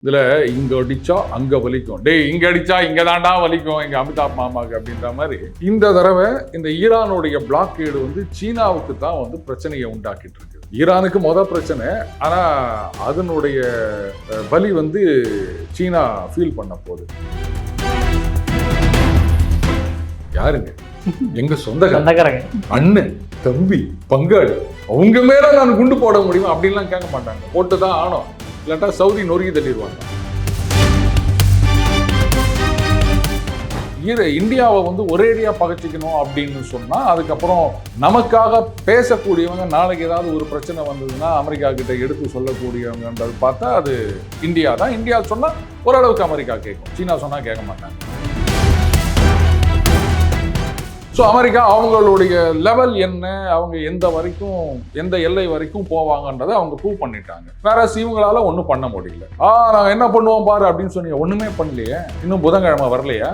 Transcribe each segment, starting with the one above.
இதுல இங்க அடிச்சா அங்க வலிக்கும், டேய் இங்க அடிச்சா இங்க தாண்டா வலிக்கும் எங்க அமிதாப் மாமாக்கு அப்படின்ற மாதிரி இந்த தடவை இந்த ஈரானுடைய பிளாக்கேடு வந்து சீனாவுக்கு தான் வந்து பிரச்சனையை உண்டாக்கிட்டு இருக்கு. ஈரானுக்கு பிரச்சனை, ஆனா அதனுடைய வலி வந்து சீனா ஃபீல் பண்ண போகுது. யாருங்க? எங்க சொந்தக்காரங்க, அண்ணன், தம்பி, பங்காளி, அவங்க மேல நான் குண்டு போட முடியுமா அப்படின்லாம் கேட்க மாட்டாங்க. போட்டுதான் ஆனோம், இல்லாட்டா சவுதி நொறுக்கி தள்ளிடுவாங்க. இந்தியாவை வந்து ஒரேடியா பகச்சிக்கணும் அப்படின்னு சொன்னா அதுக்கப்புறம் நமக்காக பேசக்கூடியவங்க நாளைக்கு ஏதாவது ஒரு பிரச்சனை வந்ததுன்னா அமெரிக்கா கிட்ட எடுத்து சொல்லக்கூடியவங்கன்றது பார்த்தா அது இந்தியா தான். இந்தியா சொன்னா ஓரளவுக்கு அமெரிக்கா கேட்கும், சீனா சொன்னா கேட்க மாட்டாங்க. ஸோ அமெரிக்கா அவங்களுடைய லெவல் என்ன, அவங்க எந்த எல்லை வரைக்கும் போவாங்கன்றதை அவங்க ப்ரூவ் பண்ணிட்டாங்க. வேற இவங்களால ஒன்றும் பண்ண முடியல. நாங்கள் என்ன பண்ணுவோம் பாரு அப்படின்னு சொன்னீங்க, ஒன்றுமே பண்ணலையே, இன்னும் புதன்கிழமை வரலையா,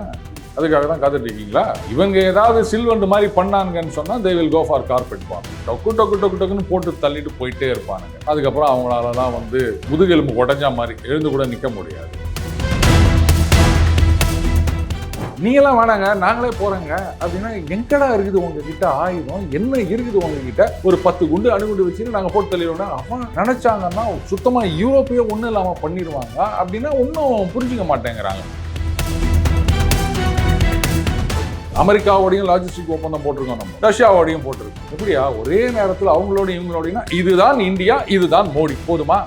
அதுக்காக தான் காத்துட்டு இருக்கீங்களா? இவங்க ஏதாவது சில்வண்டு மாதிரி பண்ணாங்கன்னு சொன்னால் they will go for carpet bomb. டொக்குன்னு போட்டு தள்ளிட்டு போயிட்டே இருப்பானுங்க. அதுக்கப்புறம் அவங்களாலலாம் வந்து முதுகெலும்பு உடஞ்சா மாதிரி எழுந்து கூட நிற்க முடியாது. நீங்களாம் வேணாங்க, நாங்களே போறோங்க அப்படின்னா எங்கடா இருக்குது உங்ககிட்ட ஆயுதம், என்ன இருக்குது உங்ககிட்ட? ஒரு 10 குண்டு அணுகுண்டு வச்சுட்டு நாங்கள் போட்டு தள்ளிடுவோம்னா அவன் நினைச்சாங்கன்னா சுத்தமா யூரோப்பையே ஒன்றும் இல்லாமல் பண்ணிடுவாங்க அப்படின்னா ஒன்றும் புரிஞ்சுக்க மாட்டேங்கிறாங்க. அமெரிக்காவோடையும் லாஜிஸ்டிக் ஒப்பந்தம் போட்டிருக்கோம், நம்ம ரஷ்யாவோடையும் போட்டிருக்கோம். எப்படியா ஒரே நேரத்தில் அவங்களோடையும் இவங்களோடையும் இதுதான் இந்தியா, இதுதான் மோடி, போதுமா?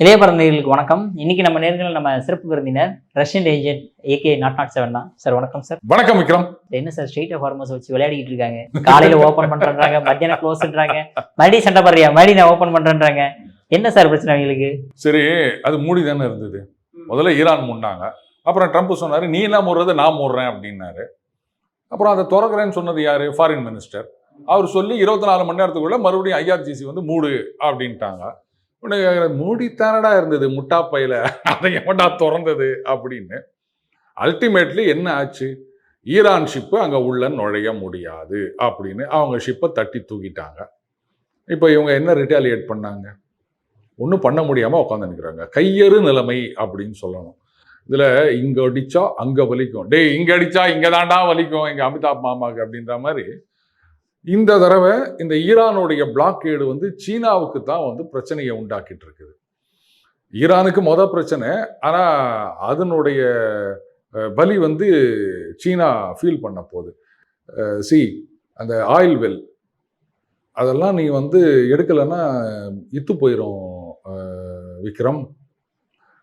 இளைய பரந்தர்களுக்கு வணக்கம். இன்னைக்கு நம்ம நேர்களில் நம்ம சிறப்பு விருந்தினர் ரஷ்யன் ஏஜென்ட் AK 007 தான். சார் வணக்கம் சார். வணக்கம் விக்ரம். என்ன சார் ஸ்ட்ரெயிட் ஃபார்மர்ஸ் வச்சு விளையாடிட்டு இருக்காங்க? காலையில ஓபன் பண்றாங்க, மத்தியானம் க்ளோஸ்ன்றாங்க, மறுபடியும் சண்டை பண்றியா, மறுபடியும் நான் ஓபன் பண்றேன்றாங்க. என்ன சார் பிரச்சனை அவங்களுக்கு? சரி, அது மூடி தானே இருந்தது. முதல்ல ஈரான் மூடினாங்க, அப்புறம் ட்ரம்ப் சொன்னாரு நீ என்ன மூடுறது நான் மூடுறேன் அப்படின்னாரு. அப்புறம் அதை திறக்கிறேன்னு சொன்னது யாரு? Foreign minister. அவர் சொல்லி 24 மணி நேரத்துக்குள்ள மறுபடியும் IRGC வந்து மூடு அப்படின்ட்டாங்க. மூடித்தானடா இருந்தது முட்டா பையில, அதை எவன்டா திறந்தது அப்படின்னு. அல்டிமேட்லி என்ன ஆச்சு? ஈரான் ஷிப்பு அங்கே உள்ள நுழைய முடியாது அப்படின்னு அவங்க ஷிப்பை தட்டி தூக்கிட்டாங்க. இப்போ இவங்க என்ன ரிட்டாலியேட் பண்ணாங்க? ஒன்றும் பண்ண முடியாமல் உட்காந்து நிற்கிறாங்க. கையறு நிலைமை அப்படின்னு சொல்லணும். இதில் இங்கே அடித்தா அங்கே வலிக்கும், டேய் இங்கே அடித்தா இங்கே தாண்டா வலிக்கும் எங்கள் அமிதாப் மாமாக்கு அப்படின்ற மாதிரி இந்த தடவை இந்த ஈரானுடைய பிளாக்கேடு வந்து சீனாவுக்கு தான் வந்து பிரச்சனையை உண்டாக்கிட்டு இருக்குது. ஈரானுக்கு பிரச்சனை, ஆனால் அதனுடைய வலி வந்து சீனா ஃபீல் பண்ண போகுது. அந்த ஆயில் வெல் அதெல்லாம் நீ வந்து எடுக்கலைன்னா இத்து போயிடும் விக்ரம்.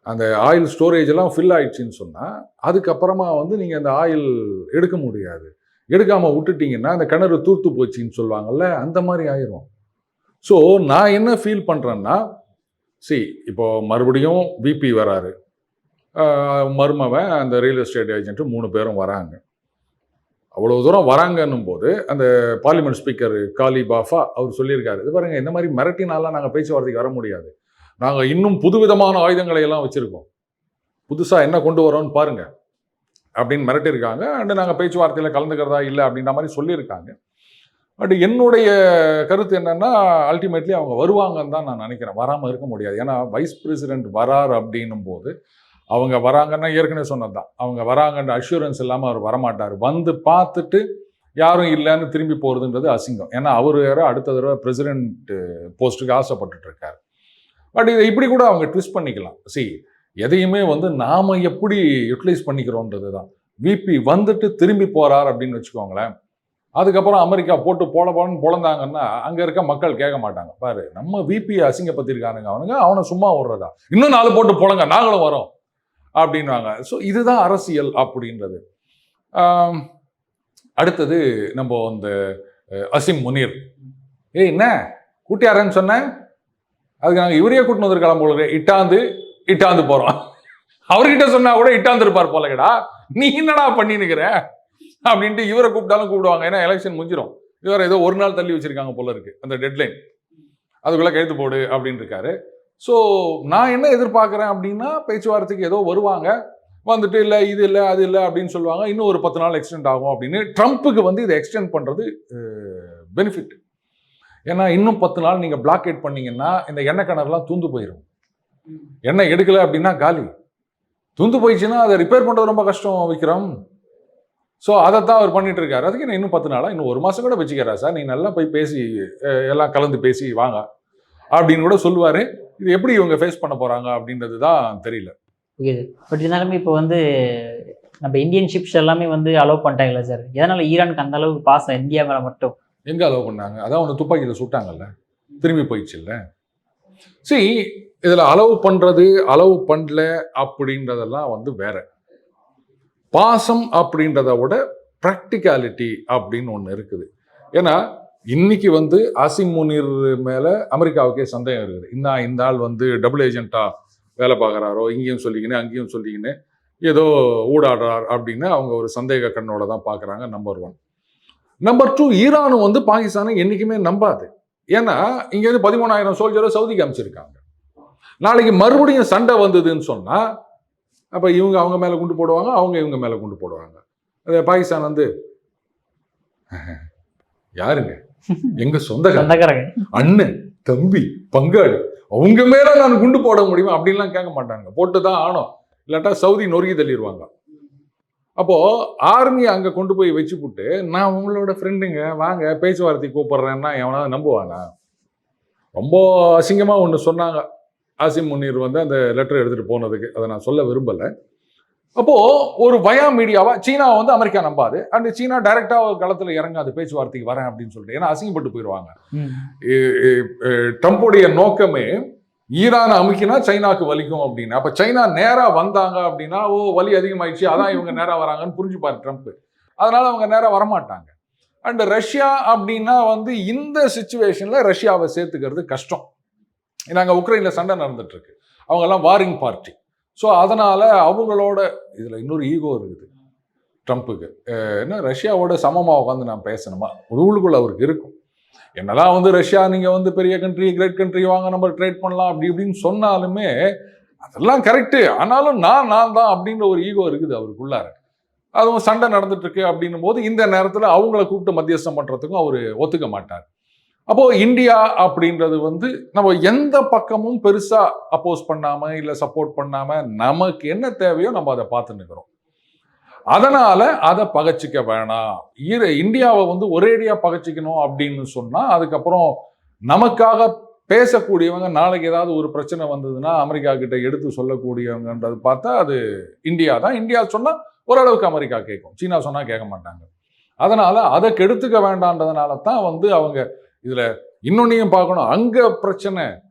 அந்த ஆயில் ஸ்டோரேஜ் எல்லாம் ஃபில் ஆயிடுச்சின்னு சொன்னால் அதுக்கப்புறமா வந்து நீங்கள் அந்த ஆயில் எடுக்க முடியாது. எடுக்காமல் விட்டுட்டீங்கன்னா அந்த கிணறு தூர்த்து போச்சின்னு சொல்லுவாங்கல்ல, அந்த மாதிரி ஆயிரும். ஸோ நான் என்ன ஃபீல் பண்ணுறேன்னா, இப்போ மறுபடியும் VP வராரு, மருமவன், அந்த ரியல் எஸ்டேட் ஏஜென்ட்டு 3 பேரும் வராங்க. அவ்வளோ தூரம் வராங்கன்னும் போது அந்த பார்லிமெண்ட் ஸ்பீக்கர் காலி பாஃபா அவர் சொல்லியிருக்காரு, இது பாருங்க இந்த மாதிரி மிரட்டினாலாம் நாங்கள் பேச்சுவார்த்தைக்கு வர முடியாது, நாங்கள் இன்னும் புதுவிதமான ஆயுதங்களை எல்லாம் வச்சுருக்கோம், புதுசாக என்ன கொண்டு வரோன்னு பாருங்கள் அப்படின்னு மிரட்டியிருக்காங்க. அண்டு நாங்கள் பேச்சுவார்த்தையில் கலந்துக்கிறதா இல்லை அப்படின்ற மாதிரி சொல்லியிருக்காங்க. பட் என்னுடைய கருத்து என்னென்னா அல்டிமேட்லி அவங்க வருவாங்கன்னு தான் நான் நினைக்கிறேன், வராமல் இருக்க முடியாது. ஏன்னா வைஸ் பிரசிடென்ட் வரார் அப்படின்னும் போது அவங்க வராங்கன்னா ஏற்கனவே சொன்னது தான், அவங்க வராங்கன்ற அஷூரன்ஸ் இல்லாமல் அவர் வரமாட்டார். வந்து பார்த்துட்டு யாரும் இல்லைன்னு திரும்பி போகிறதுன்றது அசிங்கம். ஏன்னா அவர் வேற அடுத்த தடவை பிரசிடென்ட் போஸ்ட்டுக்கு ஆசைப்பட்டுட்டு இருக்கார். பட் இதை இப்படி கூட அவங்க ட்விஸ்ட் பண்ணிக்கலாம். எதையுமே வந்து நாம எப்படி யூட்டிலைஸ் பண்ணிக்கிறோன்றது தான். VP வந்துட்டு திரும்பி போறார் அப்படின்னு வச்சுக்கோங்களேன், அதுக்கப்புறம் அமெரிக்கா போட்டு போலன்னு பொழந்தாங்கன்னா அங்க இருக்க மக்கள் கேட்க மாட்டாங்க, பாரு நம்ம VP அசிங்கப்படுத்திருக்கானுங்க அவனுங்க, அவனை சும்மா விடுறதா, இன்னும் 4 போட்டு போலங்க நாங்களும் வரோம் அப்படின்வாங்க. ஸோ இதுதான் அரசியல் அப்படின்றது. அடுத்தது நம்ம இந்த அசிம் முனீர், என்ன கூட்டியாரன்னு சொன்னேன், அதுக்கு நாங்கள் இவரையே கூட்டினு வந்திருக்கலாம் போல, இட்டாந்து போறோம், அவர்கிட்ட சொன்னா கூட இட்டாந்து இருப்பார் போலகடா, நீ என்னடா பண்ணினுக்கிற அப்படின்ட்டு இவரை கூப்பிட்டாலும் கூப்பிடுவாங்க. ஏன்னா எலெக்ஷன் முடிஞ்சிடும், இவரை ஏதோ ஒரு நாள் தள்ளி வச்சிருக்காங்க போல இருக்கு, அந்த டெட்லைன் அதுக்குள்ள கைது போடு அப்படின்னு இருக்காரு. ஸோ நான் என்ன எதிர்பார்க்குறேன் அப்படின்னா, பேச்சுவார்த்தைக்கு ஏதோ வருவாங்க, வந்துட்டு இல்லை இது இல்லை அது இல்லை அப்படின்னு சொல்லுவாங்க, இன்னும் ஒரு 10 நாள் எக்ஸ்டெண்ட் ஆகும் அப்படின்னு. ட்ரம்ப்புக்கு வந்து இதை எக்ஸ்டெண்ட் பண்றது பெனிஃபிட். ஏன்னா இன்னும் 10 நாள் நீங்க பிளாக்கேட் பண்ணீங்கன்னா இந்த எண்ணெய் கிணறுலாம் தூந்து போயிடும். எண்ணெய் எடுக்கல அப்படின்னா காலி. தூந்து போயிடுச்சுன்னா அதை ரிப்பேர் பண்றது ரொம்ப கஷ்டம் விக்ரம். ஸோ அதைத்தான் அவர் பண்ணிட்டு இருக்காரு. அதுக்கு நான் இன்னும் 10 நாளா, இன்னும் 1 மாசம் கூட வச்சுக்கிறா சார், நீ நல்லா போய் பேசி எல்லாம் கலந்து பேசி வாங்க அப்படின்னு கூட சொல்லுவாரு. இது எப்படி இவங்க ஃபேஸ் பண்ண போறாங்க அப்படின்றது தான் தெரியல. பட் இருந்தாலுமே இப்போ வந்து நம்ம இந்தியன் ஷிப்ஸ் எல்லாமே வந்து அலோவ் பண்ணிட்டாங்களா சார்? எதனால ஈரானுக்கு அந்த அளவுக்கு பாசம் இந்தியா மேல மட்டும்? எங்க அலோவ் பண்ணாங்க? அதான் ஒன்று துப்பாக்கியில் சுட்டாங்கல்ல, திரும்பி போயிடுச்சு இல்லை. சரி, இதுல அலோவ் பண்றது அலோவ் பண்ணல அப்படின்றதெல்லாம் வந்து வேற. பாசம் அப்படின்றத விட ப்ராக்டிகாலிட்டி அப்படின்னு ஒன்று இருக்குது. ஏன்னா இன்னைக்கு வந்து அசிம் முனீர் மேல அமெரிக்காவுக்கே சந்தேகம் இருக்குது. இந்த ஆள் வந்து டபுள் ஏஜென்ட்டா வேலை பார்க்குறாரோ, இங்கேயும் சொல்லிக்கின்னு அங்கேயும் சொல்லிக்கின்னு ஏதோ ஊடாடுறார் அப்படின்னு அவங்க ஒரு சந்தேக கண்ணோட தான் பார்க்குறாங்க. நம்பர் 1. நம்பர் 2, ஈரானும் வந்து பாகிஸ்தானை என்றைக்குமே நம்பாது. ஏன்னா இங்கேருந்து 13,000 சோல்ஜரை சவுதிக்கு அமைச்சிருக்காங்க. நாளைக்கு மறுபடியும் சண்டை வந்ததுன்னு சொன்னா அப்போ இவங்க அவங்க மேலே குண்டு போடுவாங்க, அவங்க இவங்க மேலே குண்டு போடுவாங்க. அது பாகிஸ்தான் வந்து யாருங்க, எங்க சொந்தக்காரங்க, அண்ணன் தம்பி பங்காளி, அவங்க மேல நான் குண்டு போட முடியுமா அப்படின்லாம் கேட்க மாட்டாங்க. போட்டு தான் ஆனோம், இல்லாட்டா சவுதி நொறுக்கி தள்ளிடுவாங்க. அப்போ ஆர்மி அங்க கொண்டு போய் வச்சு போட்டு நான் உங்களோட ஃப்ரெண்டுங்க வாங்க பேச்சுவார்த்தை கூப்பிடுறேன்னா எவனாவது நம்புவானா? ரொம்ப அசிங்கமா ஒன்று சொன்னாங்க ஆசிம் முனீர் வந்து அந்த லெட்டர் எடுத்துட்டு போனதுக்கு. அதை நான் சொல்ல விரும்பல. அப்போ ஒரு பயா மீடியாவா சீனா வந்து அமெரிக்கா நம்பாது, அண்ட் சீனா டைரக்டா களத்துல இறங்காது பேச்சுவார்த்தைக்கு வரேன் அப்படின்னு சொல்லிட்டு. ஏன்னா அசிங்கப்பட்டு போயிடுவாங்க. ட்ரம்ப்புடைய நோக்கமே ஈரான் அமுக்கினா சைனாக்கு வலிக்கும் அப்படின்னு. அப்ப சைனா நேரா வந்தாங்க அப்படின்னா ஓ வலி அதிகமாயிடுச்சு, அதான் இவங்க நேரா வராங்கன்னு புரிஞ்சுப்பாரு ட்ரம்ப். அதனால அவங்க நேரா வரமாட்டாங்க. அண்ட் ரஷ்யா அப்படின்னா வந்து இந்த சிச்சுவேஷன்ல ரஷ்யாவை சேர்த்துக்கிறது கஷ்டம். நாங்கள் உக்ரைனில் சண்டை நடந்துட்டு இருக்கு, அவங்க எல்லாம் வாரிங் பார்ட்டி. ஸோ அதனால அவங்களோட இதில் இன்னொரு ஈகோ இருக்குது ட்ரம்ப்புக்கு. என்ன ரஷ்யாவோட சமமாக உட்காந்து நான் பேசணுமா உள்ளுக்குள்ள அவருக்கு இருக்கும். என்னெல்லாம் வந்து ரஷ்யா நீங்கள் வந்து பெரிய கண்ட்ரி, கிரேட் கண்ட்ரி, வாங்க நம்ம ட்ரேட் பண்ணலாம் அப்படி இப்படின்னு சொன்னாலுமே அதெல்லாம் கரெக்டு. ஆனாலும் நான் தான் அப்படின்ற ஒரு ஈகோ இருக்குது அவருக்குள்ளார. அதுவும் சண்டை நடந்துட்டு இருக்கு அப்படின்னும் போது இந்த நேரத்தில் அவங்கள கூப்பிட்டு மத்தியஸ்தம் பண்ணுறதுக்கும் அவர் ஒத்துக்க மாட்டார். அப்போ இந்தியா அப்படின்றது வந்து நம்ம எந்த பக்கமும் பெருசா அப்போஸ் பண்ணாம இல்ல சப்போர்ட் பண்ணாம நமக்கு என்ன தேவையோ நம்ம அதை பார்த்து நிற்கிறோம். அதனால அதை பகச்சிக்க வேணாம். இந்தியாவை வந்து ஒரேடியா பகச்சிக்கணும் அப்படின்னு சொன்னா அதுக்கப்புறம் நமக்காக பேசக்கூடியவங்க நாளைக்கு ஏதாவது ஒரு பிரச்சனை வந்ததுன்னா அமெரிக்கா கிட்ட எடுத்து சொல்லக்கூடியவங்கன்றது பார்த்தா அது இந்தியா தான். இந்தியா சொன்னா ஓரளவுக்கு அமெரிக்கா கேட்கும், சீனா சொன்னா கேட்க மாட்டாங்க. அதனால அதை கெடுத்துக்க வேண்டான்றதுனால தான் வந்து அவங்க இதுல இன்னொன்னையும் பார்க்கணும். அங்க பிரச்சனை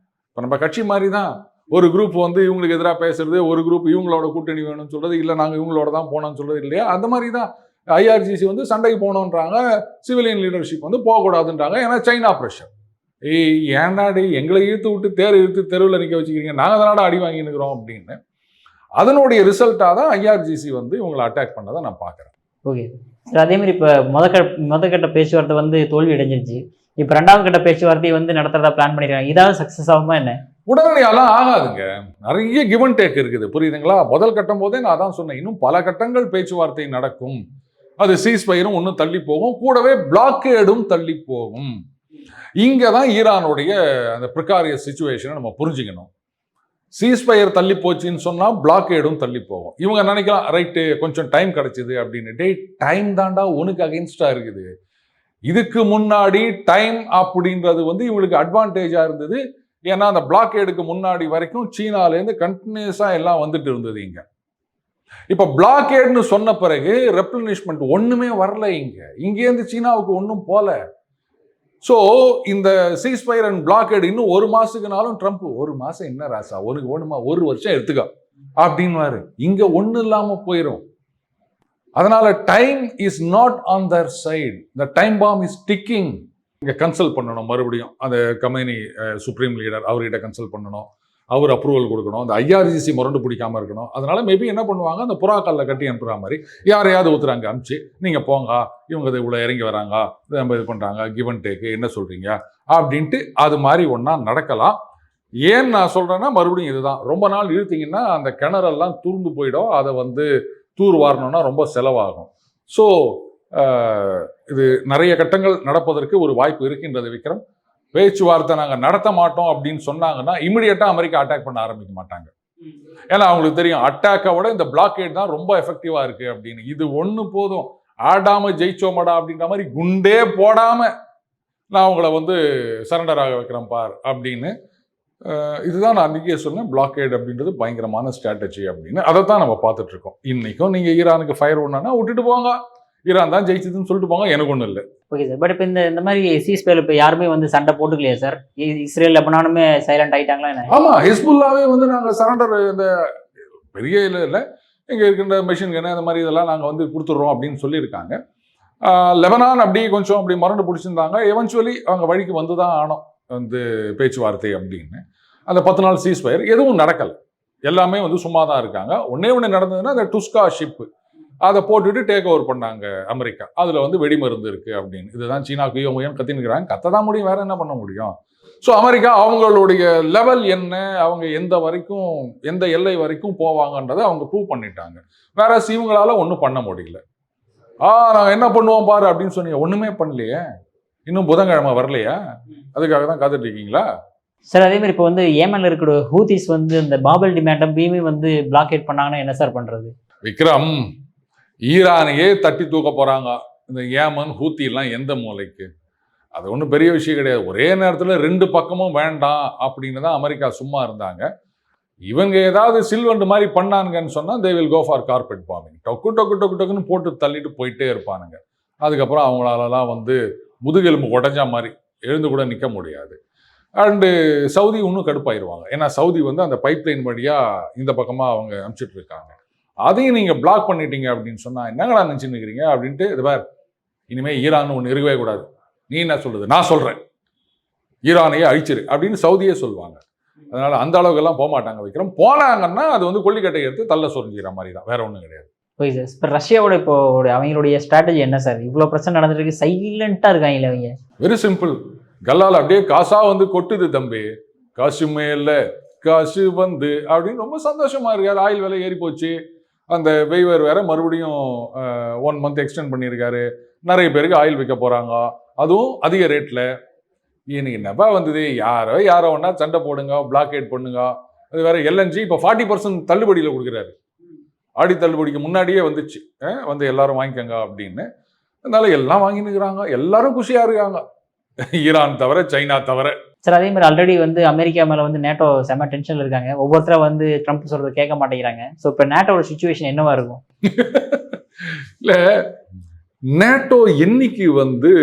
இப்ப நம்ம கட்சி மாதிரி தான். ஒரு குரூப் வந்து இவங்களுக்கு எதிராக பேசுறது, ஒரு குரூப் இவங்களோட கூட்டணி வேணும்னு சொல்றது, இல்லை நாங்கள் இவங்களோட தான் போனோம்னு சொல்றது இல்லையா? அந்த மாதிரி தான் ஐஆர்ஜிசி வந்து சண்டைக்கு போனோன்றாங்க, சிவிலியன் லீடர்ஷிப் வந்து போகக்கூடாதுன்றாங்க. ஏன்னா சைனா ப்ரெஷர். ஏன்டாடி எங்களை இழுத்து விட்டு தேர் இழுத்து தெருவில் நிற்க வச்சுக்கிறீங்க, நாங்கள் தானடா அடி வாங்கி நிற்கிறோம் அப்படின்னு. அதனுடைய ரிசல்ட்டாக தான் ஐஆர்ஜிசி வந்து இவங்களை அட்டாக் பண்ணதை நான் பார்க்குறேன். ஓகே சார், அதே மாதிரி இப்போ முதற்கட்ட பேச்சுவார்த்தை வந்து தோல்வி அடைஞ்சிருச்சு. இப்போ 2வது கட்ட பேச்சுவார்த்தையை வந்து நடத்துறதா பிளான் பண்ணிருக்காங்க. இதாவது சக்சஸ் ஆகுமா என்ன? உடனடியாலாம் ஆகாதுங்க, நிறைய கிவ் அண்ட் டேக் இருக்குது, புரியுதுங்களா? முதல் கட்டம் போதே நான் தான் சொன்னேன், இன்னும் பல கட்டங்கள் பேச்சுவார்த்தை நடக்கும். அது சீஸ்ஃபயரும் ஒன்றும் தள்ளி போகும், கூடவே பிளாக்கேடும் தள்ளி போகும். இங்கே தான் ஈரானுடைய அந்த ப்ரிகாரியஸ் சிச்சுவேஷனை நம்ம புரிஞ்சுக்கணும். சீஸ்ஃபயர் தள்ளி போச்சுன்னு சொன்னால் பிளாக்கேடும் தள்ளி போகும். இவங்க நினைக்கலாம் ரைட்டு கொஞ்சம் டைம் கிடைச்சிது அப்படின்னு. டே டைம் தாண்டா உனக்கு அகெயின்ஸ்டா இருக்குது. இதுக்கு முன்னாடி டைம் அப்படின்றது வந்து இவங்களுக்கு அட்வான்டேஜா இருந்தது. ஏன்னா அந்த பிளாக்கேடுக்கு முன்னாடி வரைக்கும் சீனாலேருந்து கண்டினியூஸா எல்லாம் வந்துட்டு இருந்தது. இங்க இப்ப பிளாக்கேட்னு சொன்ன பிறகு ரெப்ளனிஷ்மெண்ட் ஒண்ணுமே வரல. இங்கேருந்து சீனாவுக்கு ஒன்றும் போல. ஸோ இந்த சீஸ்ஃபயர் அண்ட் பிளாக்கேட் இன்னும் 1 மாசத்துக்குனாலும் ட்ரம்ப் 1 மாசம் என்ன ராசா உனக்கு வேணுமா, 1 வருஷம் எடுத்துக்கோ அப்படின்வாரு. இங்க ஒன்றும் இல்லாம போயிடும். அதனால time is not on their side, the time bomb is ticking. இங்கே கன்சல்ட் பண்ணணும் மறுபடியும் அந்த கமேனி சுப்ரீம் லீடர், அவர்கிட்ட கன்சல்ட் பண்ணணும், அவர் அப்ரூவல் கொடுக்கணும், அந்த ஐஆர்ஜிசி முரண்டு பிடிக்காம இருக்கணும். அதனால மேபி என்ன பண்ணுவாங்க, அந்த புறாக்கல்ல கட்டி அனுப்புற மாதிரி யாரையாவது ஒருத்தராங்க அனுப்பிச்சு நீங்க போங்க, இவங்க இவ்வளோ இறங்கி வராங்க, நம்ம இது பண்றாங்க, கிவ் அண்ட் டேக்கு என்ன சொல்றீங்க அப்படின்ட்டு அது மாதிரி ஒன்றா நடக்கலாம். ஏன் நான் சொல்றேன்னா மறுபடியும் இதுதான், ரொம்ப நாள் இழுத்தீங்கன்னா அந்த கிணறெல்லாம் தூர்ந்து போயிடும். அதை வந்து தூர் வாரணும்னா ரொம்ப செலவாகும். ஸோ இது நிறைய கட்டங்கள் நடப்பதற்கு ஒரு வாய்ப்பு இருக்கின்றது விக்ரம். பேச்சுவார்த்தை நாங்கள் நடத்த மாட்டோம் அப்படின்னு சொன்னாங்கன்னா இமிடியேட்டாக அமெரிக்கா அட்டாக் பண்ண ஆரம்பிக்க மாட்டாங்க. ஏன்னா அவங்களுக்கு தெரியும் அட்டாக்கை விட இந்த பிளாக்கேட் தான் ரொம்ப எஃபெக்டிவாக இருக்குது அப்படின்னு. இது ஒன்று போதும், ஆடாமல் ஜெயிச்சோமடா அப்படின்ற மாதிரி குண்டே போடாமல் நான் அவங்கள வந்து சரண்டர் ஆக வைக்கிறேன் பார் அப்படின்னு. இதுதான் நான் அன்றைக்கே சொன்னேன், பிளாக்கேட் அப்படின்றது பயங்கரமான ஸ்ட்ராட்டஜி அப்படின்னு. அதை தான் நம்ம பார்த்துட்டு இருக்கோம். இன்றைக்கும் நீங்கள் ஈரானுக்கு ஃபயர் ஒன்றுனா விட்டுட்டு போங்க, ஈரான் தான் ஜெயிச்சதுன்னு சொல்லிட்டு போங்க, எனக்கு ஒன்றும் இல்லை. Okay sir. பட் இப்போ இந்த மாதிரி சீஸ்பேர் இப்போ யாருமே வந்து சண்டை போட்டுக்கலையா சார்? இஸ்ரேல் லெபனானுமே சைலண்ட் ஆகிட்டாங்களா என்ன? ஆமாம், ஹிஸ்புல்லாவே வந்து நாங்கள் சரண்டர் இந்த பெரிய இல்லை இங்கே இருக்கின்ற மெஷின் கன்னு அந்த மாதிரி இதெல்லாம் நாங்கள் வந்து கொடுத்துட்றோம் அப்படின்னு சொல்லியிருக்காங்க. லெபனான் அப்படி கொஞ்சம் அப்படி மறந்து பிடிச்சிருந்தாங்க. எவென்ச்சுவலி அவங்க வழிக்கு வந்து தான் ஆனோம் வந்து பேச்சுவார்த்தை அப்படின்னு. அந்த 10 நாள் சீஸ்ஃபயர் எதுவும் நடக்கலை, எல்லாமே வந்து சும்மா தான் இருக்காங்க. ஒன்னே நடந்ததுன்னா அந்த டுஸ்கா ஷிப்பு அதை போட்டுட்டு டேக் ஓவர் பண்ணாங்க அமெரிக்கா. அதில் வந்து வெடிமருந்து இருக்குது அப்படின்னு. இதுதான் சீனா குயோமுயன்னு கத்தினுக்கிறாங்க, கத்த தான் முடியும், வேற என்ன பண்ண முடியும்? ஸோ அமெரிக்கா அவங்களுடைய லெவல் என்ன, அவங்க எந்த எல்லை வரைக்கும் போவாங்கன்றதை அவங்க ப்ரூவ் பண்ணிட்டாங்க. வேற இவங்களால ஒன்றும் பண்ண முடியல. நாங்கள் என்ன பண்ணுவோம் பாரு அப்படின்னு சொன்னீங்க, ஒன்றுமே பண்ணலையே, இன்னும் புதன்கிழமை வரலையா? அதுக்காக தான் காத்துட்டு இருக்கீங்களா சார்? அதே மாதிரி இப்போ வந்து ஏமன்ல இருக்கிற ஹூதிஸ் வந்து இந்த பாபல் டிமாண்டம் பீமே வந்து பிளாக்கேட் பண்ணாங்கன்னா என்ன சார் பண்றது? விக்ரம், ஈரானையே தட்டி தூக்க போறாங்க இந்த ஏமன் ஹூத்திலாம். எந்த மூலைக்கு? அது ஒன்றும் பெரிய விஷயம் கிடையாது. ஒரே நேரத்தில் 2 பக்கமும் வேண்டாம் அப்படின்னு தான் அமெரிக்கா சும்மா இருந்தாங்க. இவங்க ஏதாவது சில்வண்டு மாதிரி பண்ணானுங்கன்னு சொன்னால் they will go for carpet bombing. டொக்குன்னு போட்டு தள்ளிட்டு போயிட்டே இருப்பானுங்க. அதுக்கப்புறம் அவங்களாலலாம் வந்து முதுகெலும்பு உடஞ்சா மாதிரி எழுந்து கூட நிற்க முடியாது. அண்டு சவுதி இன்னும் கடுப்பாயிருவாங்க. ஏன்னா சவுதி வந்து அந்த பைப்லைன் வழியாக இந்த பக்கமாக அவங்க அனுப்பிச்சிட்டு இருக்காங்க. அதையும் நீங்கள் பிளாக் பண்ணிட்டீங்க அப்படின்னு சொன்னால் என்னங்களா நினச்சின்னு இருக்கிறீங்க அப்படின்ட்டு, இது பார் இனிமேல் ஈரான் ஒன்று இருக்கவே கூடாது, நீ என்ன சொல்லுது, நான் சொல்கிறேன், ஈரானையே அழிச்சிரு அப்படின்னு சவுதியே சொல்லுவாங்க. அதனால் அந்த அளவுக்கெல்லாம் போக மாட்டாங்க விக்ரம். போனாங்கன்னா அது வந்து கொல்லிக்கட்டை எடுத்து தள்ள சொரிஞ்சிக்கிற மாதிரி தான், வேற ஒன்றும் கிடையாது. Okay sir. இப்போ ரஷ்யாவோட இப்போ அவங்களுடைய ஸ்ட்ராட்டஜி என்ன சார்? இவ்வளோ பிரச்சனை நடந்துருக்கு, சைலண்ட்டாக இருக்காங்க அவங்க. வெரி சிம்பிள், கல்லால் அப்படியே காசா வந்து கொட்டுது தம்பி, காசுமே இல்லை காசு வந்து அப்படின்னு ரொம்ப சந்தோஷமா இருக்காரு. ஆயில் விலை ஏறி போச்சு, அந்த வெய்வர் வேற மறுபடியும் 1 மந்த் எக்ஸ்டெண்ட் பண்ணியிருக்காரு. நிறைய பேருக்கு ஆயில் விற்க போறாங்க, அதுவும் அதிக ரேட்ல. இன்னைக்கு நெபா வந்தது, யாரோ ஒன்னா சண்டை போடுங்க, பிளாக்கேட் பண்ணுங்க. அது வேற எல்என்ஜி இப்போ 40% தள்ளுபடியில் கொடுக்குறாரு. ஆடி தள்ளுபடிக்கு முன்னாடியே வந்துச்சு, வந்து எல்லாரும் வாங்கிக்கோங்க அப்படின்னு. அதனால எல்லாம் வாங்கினுக்கிறாங்க, எல்லாரும் குஷியா இருக்காங்க, ஈரான் தவிர, சைனா தவிர. சார் அதே மாதிரி ஆல்ரெடி வந்து அமெரிக்கா மேலே வந்து நேட்டோ செம்ம டென்ஷன்ல இருக்காங்க. ஒவ்வொருத்தர வந்து ட்ரம்ப் சொல்றது கேட்க மாட்டேங்கிறாங்க. ஸோ இப்போ நேட்டோட சுச்சுவேஷன் என்னவா இருக்கும்? இல்லை, நேட்டோ என்னைக்கு வந்து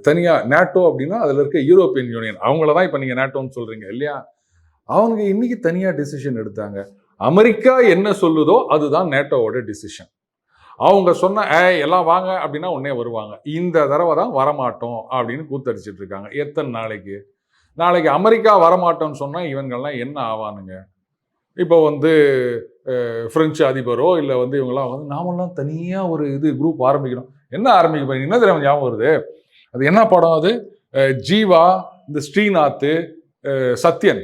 தனியாக நேட்டோ அப்படின்னா அதில் இருக்க யூரோப்பியன் யூனியன், அவங்கள தான் இப்போ நீங்கள் நேட்டோன்னு சொல்கிறீங்க இல்லையா, அவங்க இன்னைக்கு தனியாக டிசிஷன் எடுத்தாங்க. அமெரிக்கா என்ன சொல்லுதோ அதுதான் நேட்டோவோட டிசிஷன். அவங்க சொன்ன எல்லாம் வாங்க அப்படின்னா உடனே வருவாங்க. இந்த தடவை தான் வரமாட்டோம் அப்படின்னு கூத்தடிச்சிட்டு இருக்காங்க. எத்தனை நாளைக்கு அமெரிக்கா வரமாட்டோம்னு சொன்னால் இவங்கெல்லாம் என்ன ஆவானுங்க? இப்போ வந்து பிரெஞ்சு அதிபரோ இல்லை வந்து இவங்கெல்லாம் வந்து நாமெல்லாம் தனியாக ஒரு குரூப் ஆரம்பிக்கணும். என்ன ஆரம்பிக்க போறீங்க? என்ன தெரியாம ஞாபகம் வருது, அது என்ன படம் அது, ஜீவா, இந்த ஸ்ரீநாத், சத்யன்,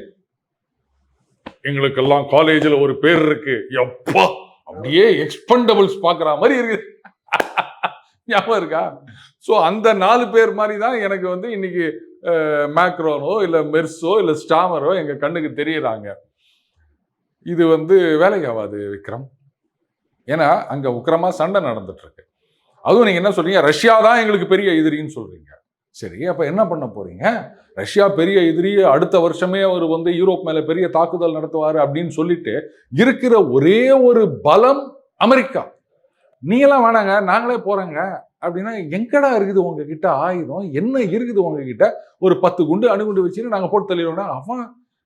எங்களுக்கெல்லாம் காலேஜில் ஒரு பேர் இருக்கு, எப்பா அப்படியே எக்ஸ்பெண்டபிள்ஸ் பார்க்குற மாதிரி இருக்குது, ஞாபகம் இருக்கா? ஸோ அந்த 4 பேர் மாதிரி தான் எனக்கு வந்து இன்னைக்கு மேக்ரோனோ இல்லை மெர்ஸோ இல்லை ஸ்டாமரோ எங்கள் கண்ணுக்கு தெரியுறாங்க. இது வந்து வேலைக்கு ஆகாது விக்ரம். ஏன்னா அங்கே உக்கிரமாக சண்டை நடந்துட்டு இருக்கு. அதுவும் நீங்கள் என்ன சொல்றீங்க, ரஷ்யா தான் எங்களுக்கு பெரிய எதிரின்னு சொல்றீங்க. சரி, அப்போ என்ன பண்ண போறீங்க? ரஷ்யா பெரிய எதிரி, அடுத்த வருஷமே அவர் வந்து யூரோப் மேலே பெரிய தாக்குதல் நடத்துவார் அப்படின்னு சொல்லிட்டு இருக்கிற ஒரே ஒரு பலம் அமெரிக்கா. நீங்களாம் வேணாங்க, நாங்களே போறோங்க அப்படின்னா எங்கடா இருக்குது உங்ககிட்ட ஆயுதம்? என்ன இருக்குது உங்ககிட்ட? ஒரு 10 குண்டு அணுகுண்டு வச்சுன்னு நாங்கள் போட்டு தள்ளிடுவோம்னா அவன்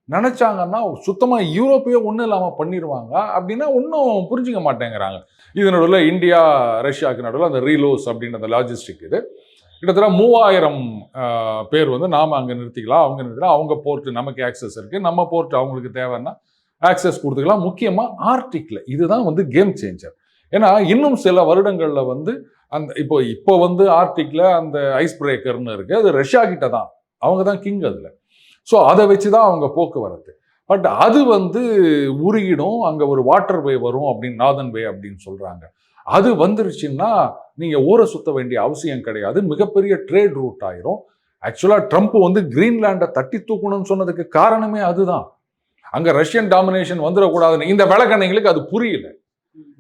நினைச்சாங்கன்னா சுத்தமாக யூரோப்பையே ஒன்றும் இல்லாமல் பண்ணிடுவாங்க அப்படின்னா ஒன்றும் புரிஞ்சுக்க மாட்டேங்கிறாங்க. இது நடுவில் இந்தியா ரஷ்யாவுக்கு நடுவில் அந்த ரீலோஸ் அப்படின்ற அந்த லாஜிஸ்டிக் இது கிட்டத்தட்ட 3000 பேர் வந்து நாம் அங்கே நிறுத்திக்கலாம், அவங்க நிறுத்திக்கலாம். அவங்க போர்ட்டு நமக்கு ஆக்சஸ் இருக்குது, நம்ம போர்ட்டு அவங்களுக்கு தேவைன்னா ஆக்சஸ் கொடுத்துக்கலாம். முக்கியமாக ஆர்டிக்ல இதுதான் வந்து கேம் சேஞ்சர். ஏன்னா இன்னும் சில வருடங்களில் வந்து அந்த இப்போ வந்து ஆர்டிக்ல அந்த ஐஸ் பிரேக்கர்னு இருக்குது, அது ரஷ்யா கிட்ட தான், அவங்க தான் கிங் அதில். ஸோ அதை வச்சு தான் அவங்க போக்குவரத்து. பட் அது வந்து உருகிடும், அங்கே ஒரு வாட்டர் வே வரும் அப்படின்னு, நார்தன் வே அப்படின்னு சொல்கிறாங்க. அது வந்துருச்சுன்னா நீங்கள் ஊரை சுற்ற வேண்டிய அவசியம் கிடையாது, மிகப்பெரிய ட்ரேட் ரூட் ஆயிரும். ஆக்சுவலா ட்ரம்ப் வந்து கிரீன்லாண்டை தட்டி தூக்கணும்னு சொன்னதுக்கு காரணமே அதுதான். அங்க ரஷ்யன் டாமினேஷன் வந்துடக்கூடாதுன்னு. இந்த விளக்கண்ணைங்களுக்கு அது புரியல.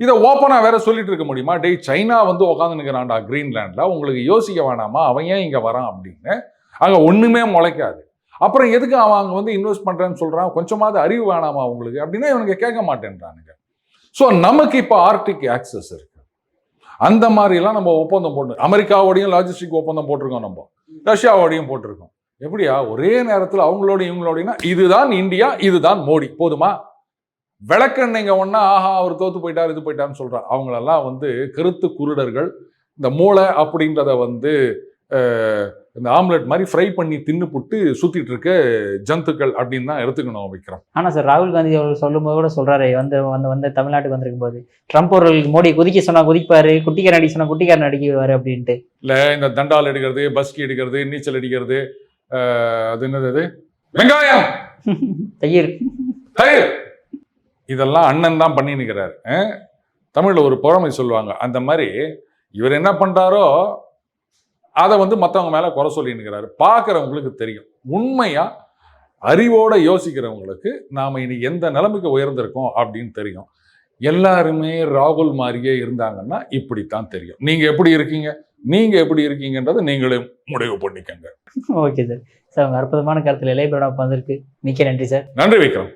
இதை ஓப்பனா வேற சொல்லிட்டு இருக்க முடியுமா? டேய், சைனா வந்து உட்காந்து நிற்கிறான்டா கிரீன்லாண்ட்ல, உங்களுக்கு யோசிக்க வேணாமா, அவன் ஏன் இங்க வரான் அப்படின்னு. அங்க ஒண்ணுமே முளைக்காது. அப்புறம் எதுக்கு அவன் அங்க வந்து இன்வெஸ்ட் பண்றேன்னு சொல்றான், கொஞ்சமாவது அறிவு வேணாமா உங்களுக்கு அப்படின்னா இவனுக்கு கேட்க மாட்டேன்றானுங்க. ஸோ நமக்கு இப்போ ஆர்டிக் ஆக்சஸ் இருக்கு. அந்த மாதிரிலாம் நம்ம ஒப்பந்தம் போட்டு, அமெரிக்காவோடையும் லாஜிஸ்டிக் ஒப்பந்தம் போட்டிருக்கோம், நம்ம ரஷ்யாவோடையும் போட்டிருக்கோம். எப்படியா ஒரே நேரத்தில் அவங்களோட இவங்களோடனா இதுதான் இந்தியா, இதுதான் மோடி, போதுமா? விளக்கெண்ணெய்ங்க ஒன்னா ஆஹா அவர் தோத்து போயிட்டார் இது போயிட்டான்னு சொல்றான். அவங்களெல்லாம் வந்து கருத்து குருடர்கள். இந்த மூளை அப்படின்றத வந்து இந்த ஆம்லெட் மாதிரி ஃப்ரை பண்ணி தின்னு புட்டு சுத்திட்டு இருக்க ஜந்துக்கள் அப்படின்னு தான் எடுத்துக்கணும் விக்ரம். ஆனா சார், ராகுல் காந்தி அவர்கள் சொல்லும் போது கூட சொல்றாரு, வந்து தமிழ்நாட்டுக்கு வந்திருக்கும் போது ட்ரம்ப் அவர்கள் மோடி குதிக்க சொன்னா குதிப்பாரு, குட்டிக்காரன் அடிக்க சொன்னா குட்டிக்காரன் அடிக்குவாரு அப்படின்ட்டு. இல்ல இந்த தண்டால் எடுக்கிறது, பஸ்கி எடுக்கிறது, நீச்சல் அடிக்கிறது, அது என்னது, வெங்காயம், தயிர், இதெல்லாம் அண்ணன் தான் பண்ணி நிற்கிறாரு. தமிழ்ல ஒரு பழமை சொல்லுவாங்க, அந்த மாதிரி இவர் என்ன பண்றாரோ அதை வந்து மற்றவங்க மேல குறை சொல்லி நிற்கிறாரு. பார்க்குறவங்களுக்கு தெரியும். உண்மையா அறிவோட யோசிக்கிறவங்களுக்கு நாம இனி எந்த நிலைமைக்கு உயர்ந்திருக்கோம் அப்படின்னு தெரியும். எல்லாருமே ராகுல் மாதிரியே இருந்தாங்கன்னா இப்படித்தான் தெரியும். நீங்க எப்படி இருக்கீங்கன்றதை நீங்களே முடிவு பண்ணிக்கங்க. Okay sir. சார், உங்க அற்புதமான கருத்துல இளையபிரடம் வந்திருக்கு. மிக்க நன்றி சார். நன்றி விக்ரம்.